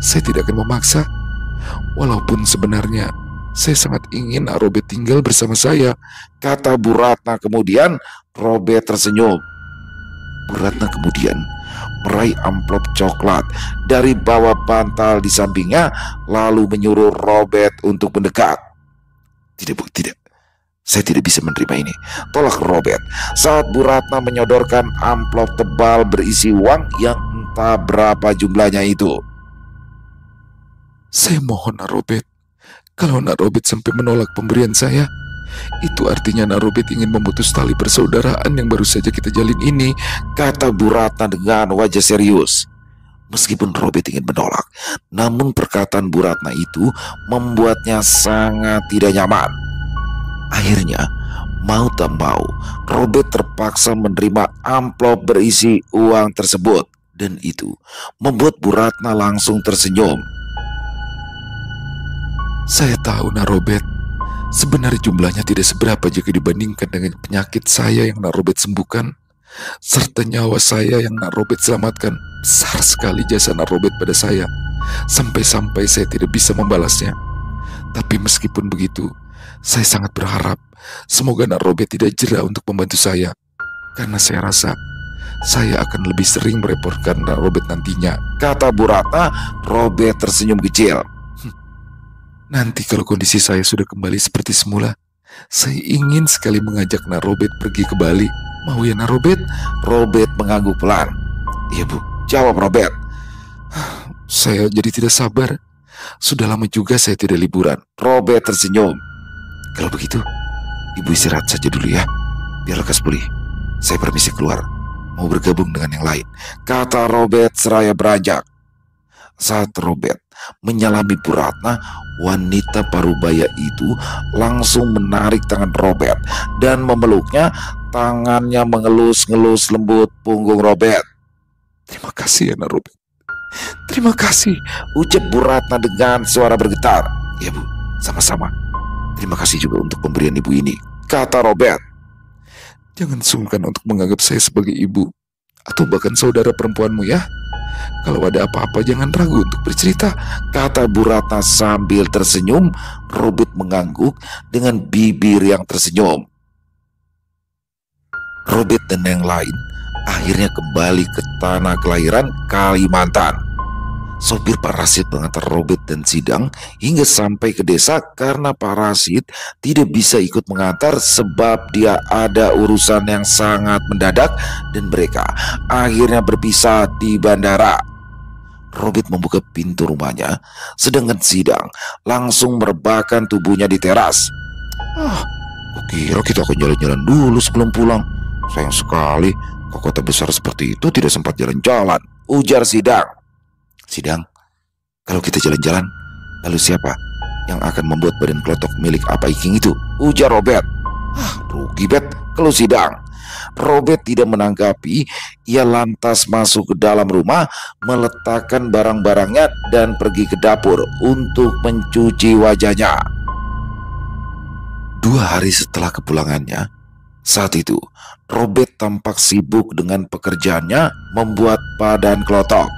Saya tidak akan memaksa. Walaupun sebenarnya saya sangat ingin Nak Robert tinggal bersama saya, kata Bu Ratna kemudian. Robert tersenyum. Bu Ratna kemudian meraih amplop coklat dari bawah bantal di sampingnya, lalu menyuruh Robert untuk mendekat. Tidak, Bu, tidak. Saya tidak bisa menerima ini, tolak Robert saat Bu Ratna menyodorkan amplop tebal berisi uang yang entah berapa jumlahnya itu. Saya mohon, Nak Robert, kalau Nak Robert sampai menolak pemberian saya, itu artinya Nak Robert ingin memutus tali persaudaraan yang baru saja kita jalin ini, kata Bu Ratna dengan wajah serius. Meskipun Robert ingin menolak, namun perkataan Bu Ratna itu membuatnya sangat tidak nyaman. Akhirnya, mau tak mau, Robert terpaksa menerima amplop berisi uang tersebut. Dan itu membuat Bu Ratna langsung tersenyum. Saya tahu, Nak Robert, sebenarnya jumlahnya tidak seberapa jika dibandingkan dengan penyakit saya yang Nak Robert sembuhkan, serta nyawa saya yang Nak Robert selamatkan. Besar sekali jasa Nak Robert pada saya, sampai-sampai saya tidak bisa membalasnya. Tapi meskipun begitu, saya sangat berharap semoga Nak Robert tidak jera untuk membantu saya, karena saya rasa saya akan lebih sering merepotkan Nak Robert nantinya, kata Bu Ratna. Robert tersenyum kecil. Nanti kalau kondisi saya sudah kembali seperti semula, saya ingin sekali mengajak Nak Robert pergi ke Bali. Mau ya, Nak Robert? Robert mengangguk pelan. Iya, Bu, Jawab Robert. Saya jadi tidak sabar. Sudah lama juga saya tidak liburan. Robert tersenyum. Kalau begitu, Ibu istirahat saja dulu ya, biar lekas pulih. Saya permisi keluar, mau bergabung dengan yang lain, kata Robert seraya beranjak. Saat Robert menyalami Bu Ratna, wanita parubaya itu langsung menarik tangan Robert dan memeluknya. Tangannya mengelus-ngelus lembut punggung Robert. Terima kasih ya nak Robert. Terima kasih, ucap Bu Ratna dengan suara bergetar. Ya Bu, sama-sama. Terima kasih juga untuk pemberian ibu ini, kata Robert. Jangan sungkan untuk menganggap saya sebagai ibu atau bahkan saudara perempuanmu ya. Kalau ada apa-apa jangan ragu untuk bercerita, kata Bu Ratna sambil tersenyum. Robert mengangguk dengan bibir yang tersenyum. Robert dan yang lain akhirnya kembali ke tanah kelahiran Kalimantan. Sopir Pak Rasid mengantar Robert dan Sidang hingga sampai ke desa karena Pak Rasid tidak bisa ikut mengantar sebab dia ada urusan yang sangat mendadak dan mereka akhirnya berpisah di bandara. Robert membuka pintu rumahnya sedangkan Sidang langsung merebahkan tubuhnya di teras. Kukira kita akan jalan-jalan dulu sebelum pulang. Sayang sekali, ke kota besar seperti itu tidak sempat jalan-jalan, ujar Sidang. Sidang, kalau kita jalan-jalan, lalu siapa yang akan membuat badan kelotok milik apa Iking itu? Ujar Robert. Rugi bet, kalau Sidang. Robert tidak menanggapi, ia lantas masuk ke dalam rumah, meletakkan barang-barangnya dan pergi ke dapur untuk mencuci wajahnya. 2 hari setelah kepulangannya, saat itu Robert tampak sibuk dengan pekerjaannya membuat badan kelotok.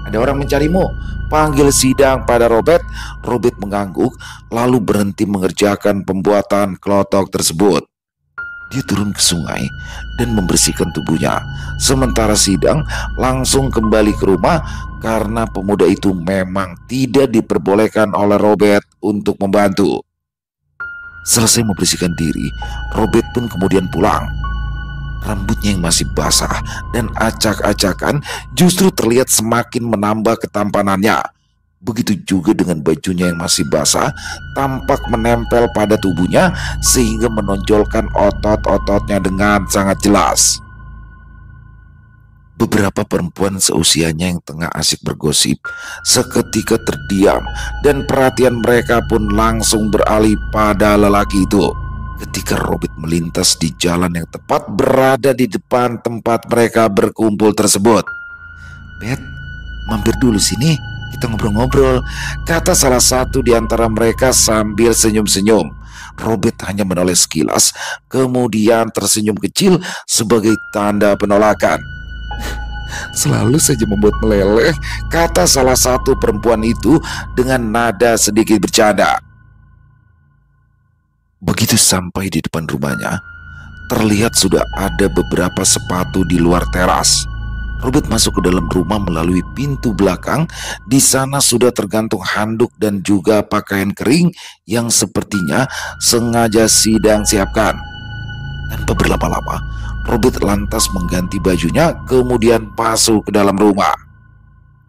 Ada orang mencarimu, panggil Sidang pada Robert. Robert mengangguk lalu berhenti mengerjakan pembuatan kelotok tersebut. Dia turun ke sungai dan membersihkan tubuhnya. Sementara Sidang langsung kembali ke rumah karena pemuda itu memang tidak diperbolehkan oleh Robert untuk membantu. Selesai membersihkan diri, Robert pun kemudian pulang. Rambutnya yang masih basah dan acak-acakan justru terlihat semakin menambah ketampanannya. Begitu juga dengan bajunya yang masih basah, tampak menempel pada tubuhnya sehingga menonjolkan otot-ototnya dengan sangat jelas. Beberapa perempuan seusianya yang tengah asik bergosip seketika terdiam dan perhatian mereka pun langsung beralih pada lelaki itu. Ketika Robert melintas di jalan yang tepat berada di depan tempat mereka berkumpul tersebut. Bet, mampir dulu sini, kita ngobrol-ngobrol, kata salah satu di antara mereka sambil senyum-senyum. Robert hanya menoleh sekilas, kemudian tersenyum kecil sebagai tanda penolakan. Selalu saja membuat meleleh, kata salah satu perempuan itu dengan nada sedikit bercanda. Begitu sampai di depan rumahnya, terlihat sudah ada beberapa sepatu di luar teras. Robert masuk ke dalam rumah melalui pintu belakang. Di sana sudah tergantung handuk dan juga pakaian kering yang sepertinya sengaja Sidang siapkan. Tanpa berlama-lama, Robert lantas mengganti bajunya kemudian masuk ke dalam rumah.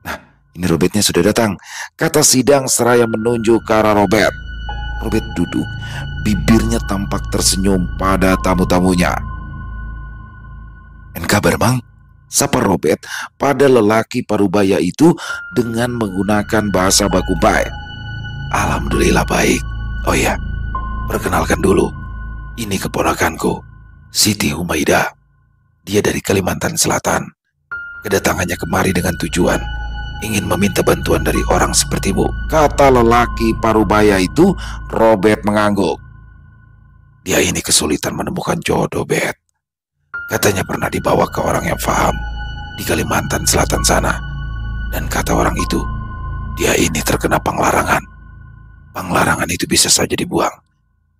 Nah, ini Robertnya sudah datang, kata Sidang seraya menunjuk ke arah Robert. Robert duduk, bibirnya tampak tersenyum pada tamu-tamunya. "En kabar Mang?" sapa Robert pada lelaki parubaya itu dengan menggunakan bahasa Bakumpai. "Alhamdulillah baik. Oh ya, perkenalkan dulu, ini keponakanku, Siti Humaidah. Dia dari Kalimantan Selatan. Kedatangannya kemari dengan tujuan ingin meminta bantuan dari orang sepertimu," kata lelaki parubaya itu. Robert mengangguk. "Dia ini kesulitan menemukan jodoh, Bet. Katanya pernah dibawa ke orang yang paham di Kalimantan Selatan sana. Dan kata orang itu, dia ini terkena penglarangan. Penglarangan itu bisa saja dibuang,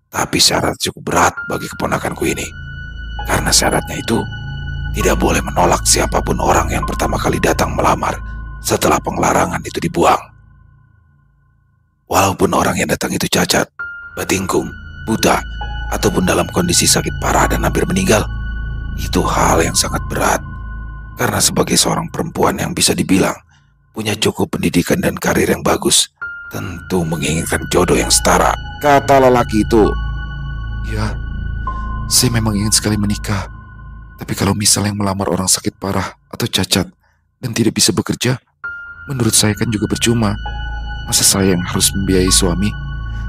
tapi syarat cukup berat bagi keponakanku ini. Karena syaratnya itu tidak boleh menolak siapapun orang yang pertama kali datang melamar setelah penglarangan itu dibuang. Walaupun orang yang datang itu cacat, batingkung, buta, ataupun dalam kondisi sakit parah dan hampir meninggal, itu hal yang sangat berat. Karena sebagai seorang perempuan yang bisa dibilang punya cukup pendidikan dan karir yang bagus, tentu menginginkan jodoh yang setara, kata lelaki itu. Ya, saya memang ingin sekali menikah. Tapi kalau misalnya yang melamar orang sakit parah atau cacat dan tidak bisa bekerja, menurut saya kan juga percuma. Masa saya yang harus membiayai suami?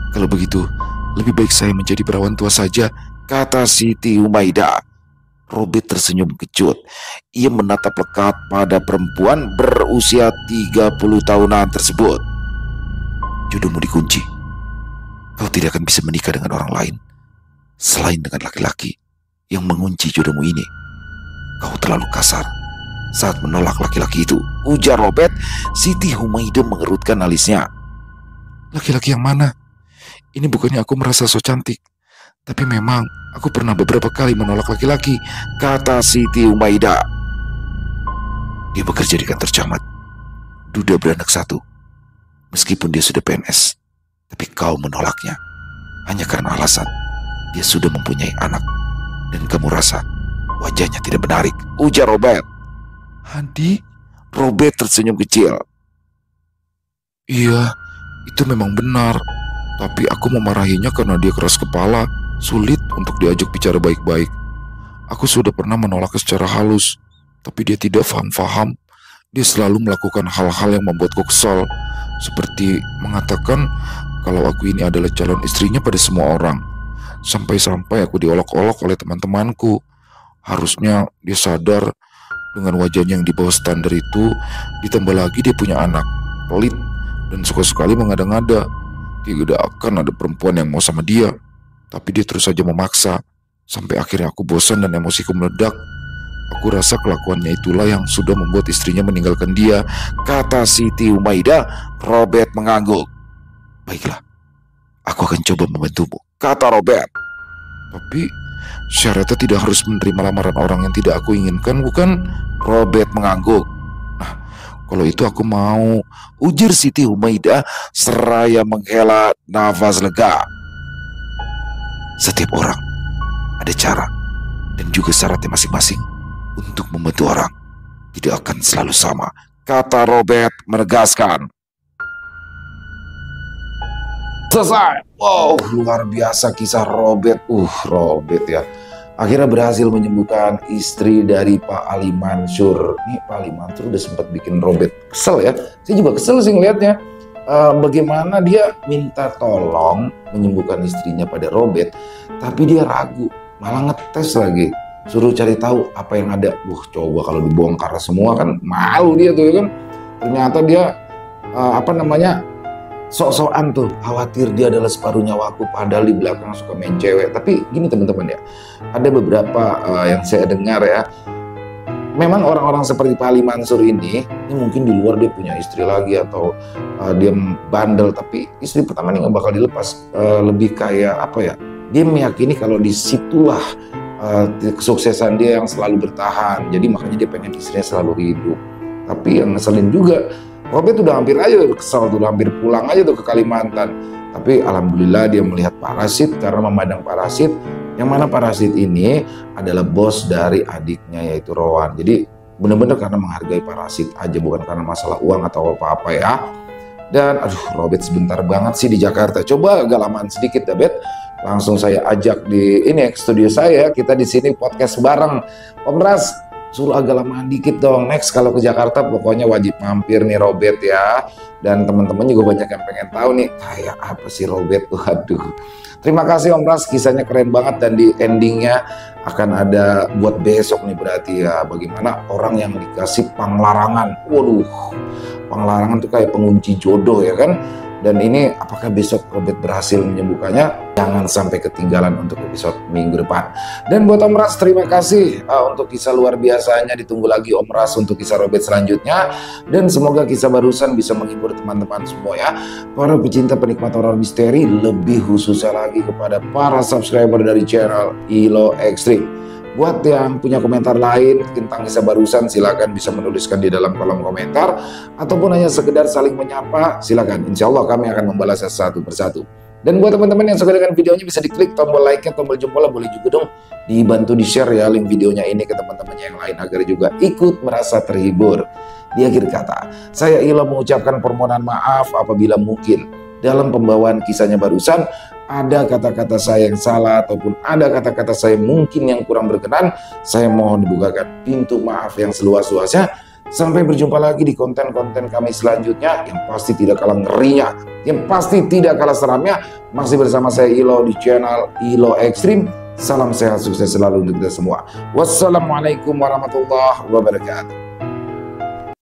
Kalau begitu, lebih baik saya menjadi perawan tua saja, kata Siti Humaida. Robert tersenyum kejut. Ia menatap lekat pada perempuan berusia 30 tahunan tersebut. Jodohmu dikunci. Kau tidak akan bisa menikah dengan orang lain selain dengan laki-laki yang mengunci jodohmu ini. Kau terlalu kasar saat menolak laki-laki itu, ujar Robert. Siti Humaida mengerutkan alisnya. Laki-laki yang mana? Ini bukannya aku merasa so cantik, tapi memang aku pernah beberapa kali menolak laki-laki, kata Siti Humaida. Dia bekerja di kantor camat, duda beranak satu. Meskipun dia sudah PNS, tapi kau menolaknya hanya karena alasan dia sudah mempunyai anak dan kamu rasa wajahnya tidak menarik, ujar Robert. Hadi? Robert tersenyum kecil. Iya, itu memang benar. Tapi aku memarahinya karena dia keras kepala, sulit untuk diajak bicara baik-baik. Aku sudah pernah menolaknya secara halus, tapi dia tidak faham-faham. Dia selalu melakukan hal-hal yang membuatku kesal, seperti mengatakan kalau aku ini adalah calon istrinya pada semua orang. Sampai-sampai aku diolok-olok oleh teman-temanku. Harusnya dia sadar dengan wajahnya yang di bawah standar itu, ditambah lagi dia punya anak, pelit, dan suka sekali mengada-ngada. Tidak akan ada perempuan yang mau sama dia, tapi dia terus saja memaksa. Sampai akhirnya aku bosan dan emosiku meledak. Aku rasa kelakuannya itulah yang sudah membuat istrinya meninggalkan dia, kata Siti Humaida. Robert mengangguk. Baiklah, aku akan coba membantumu, kata Robert. Tapi syaratnya tidak harus menerima lamaran orang yang tidak aku inginkan, bukan? Robert mengangguk. Nah, kalau itu aku mau, ujar Siti Humaida seraya menghela nafas lega. Setiap orang ada cara dan juga syaratnya masing-masing untuk membantu orang. Tidak akan selalu sama, kata Robert menegaskan. Selesai. Wow, luar biasa kisah Robert. Robert ya, akhirnya berhasil menyembuhkan istri dari Pak Ali Mansur. Nih Pak Ali Mansur udah sempat bikin Robert kesel ya. Saya juga kesel sih ngeliatnya. Bagaimana dia minta tolong menyembuhkan istrinya pada Robert, tapi dia ragu, malah ngetes lagi. Suruh cari tahu apa yang ada. Coba kalau dibongkar semua kan malu dia tuh ya kan. Ternyata dia sok-sokan tuh, khawatir dia adalah separuh nyawaku, padahal di belakang suka main cewek. Tapi gini teman-teman ya, ada beberapa yang saya dengar ya, memang orang-orang seperti Pak Ali Mansur ini mungkin di luar dia punya istri lagi atau dia bandel, tapi istri pertama ini nggak bakal dilepas. Lebih kayak apa ya, dia meyakini kalau disitulah kesuksesan dia yang selalu bertahan, jadi makanya dia pengen istrinya selalu hidup. Tapi yang ngeselin juga, Robert udah hampir aja kesal, udah hampir pulang aja tuh ke Kalimantan. Tapi alhamdulillah dia melihat Parasit, karena memandang Parasit, yang mana Parasit ini adalah bos dari adiknya yaitu Rowan. Jadi benar-benar karena menghargai Parasit aja, bukan karena masalah uang atau apa-apa ya. Dan Robert sebentar banget sih di Jakarta. Coba agak lamaan sedikit ya Bet. Langsung saya ajak di studio saya. Kita di sini podcast bareng. Om Ras, suruh agak lamaan dikit dong. Next kalau ke Jakarta pokoknya wajib mampir nih Robert ya. Dan teman-teman juga banyak yang pengen tahu nih kayak apa sih Robert. Waduh. Terima kasih Om Ras, kisahnya keren banget dan di endingnya akan ada buat besok nih berarti ya, bagaimana orang yang dikasih panglarangan. Waduh. Panglarangan tuh kayak pengunci jodoh ya kan. Dan ini apakah besok Robert berhasil menyembuhkannya? Jangan sampai ketinggalan untuk episode minggu depan. Dan buat Om Ras, terima kasih untuk kisah luar biasanya. Ditunggu lagi Om Ras untuk kisah Robert selanjutnya. Dan semoga kisah barusan bisa menghibur teman-teman semua ya. Para pecinta penikmat horor misteri, lebih khususnya lagi kepada para subscriber dari channel ILO Extreme. Buat yang punya komentar lain tentang kisah barusan, silakan bisa menuliskan di dalam kolom komentar. Ataupun hanya sekedar saling menyapa, silakan. Insya Allah kami akan membalasnya satu persatu. Dan buat teman-teman yang suka dengan videonya bisa diklik tombol like-nya, tombol jempolnya, boleh juga dong dibantu di-share ya link videonya ini ke teman-temannya yang lain agar juga ikut merasa terhibur. Di akhir kata, saya Ilo mengucapkan permohonan maaf apabila mungkin dalam pembawaan kisahnya barusan ada kata-kata saya yang salah ataupun ada kata-kata saya mungkin yang kurang berkenan. Saya mohon dibukakan pintu maaf yang seluas-luasnya. Sampai berjumpa lagi di konten-konten kami selanjutnya yang pasti tidak kalah ngerinya, yang pasti tidak kalah seramnya. Masih bersama saya Ilo di channel Ilo Ekstrim. Salam sehat, sukses selalu untuk kita semua. Wassalamualaikum warahmatullahi wabarakatuh.